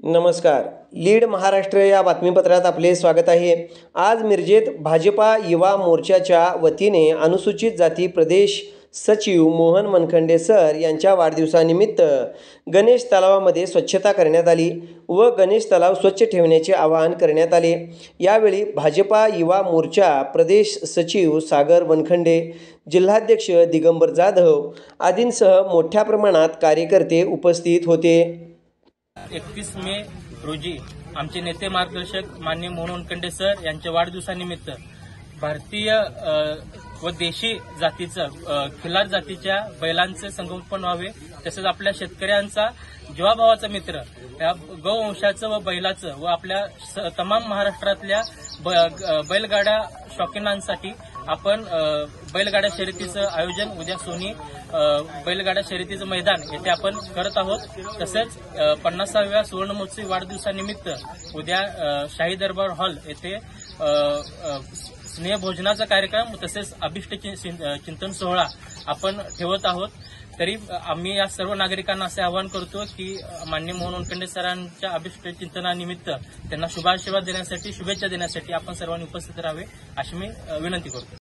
नमस्कार. लीड महाराष्ट्र या बातमीपत्रात आपले स्वागत आहे. आज मिरजेत भाजपा युवा मोर्चाच्या वतीने अनुसूचित जाती प्रदेश सचिव मोहन मनखंडे सर यांच्या वाढदिवसानिमित्त गणेश तलावामध्ये स्वच्छता करण्यात आली व गणेश तलाव स्वच्छ ठेवण्याचे आवाहन करण्यात आले. यावेळी भाजपा युवा मोर्चा प्रदेश सचिव सागर वनखंडे, जिल्हाध्यक्ष दिगंबर जाधव आदींसह मोठ्या प्रमाणात कार्यकर्ते उपस्थित होते. 31 मे रोजी आमचे नेते मार्गदर्शक माननीय मोहन वनखंडे सर यांच्या वाढदिवसानिमित्त भारतीय व देशी जातीचं खिल्लार जातीच्या बैलांचे संगोपन व्हावे, तसेच आपल्या शेतकऱ्यांचा जीवाभावाचा मित्र या गौवंशाचं व बैलाचं व आपल्या तमाम महाराष्ट्रातल्या बैलगाड्या शौकीनांसाठी आपण बैलगाड्या शर्यतीचं आयोजन उद्या सोनी बैलगाड्या शर्यतीचं मैदान येथे आपण करत आहोत. तसेच 50व्या सुवर्ण महोत्सवी वाढदिवसानिमित्त उद्या शाही दरबार हॉल येथे स्नेहभोजनाचा कार्यक्रम तसेच अभिष्ट चिंतन सोहळा आपण ठेवत आहोत. तरी आम्ही या सर्व नागरिकांना असे आवाहन करतो की माननीय मोहन वनखंडे सरांच्या अभिष्ट चिंतनानिमित्त त्यांना शुभाशीर्वाद देण्यासाठी, शुभेच्छा देण्यासाठी आपण सर्वांनी उपस्थित राहावे अशी मी विनंती करतो.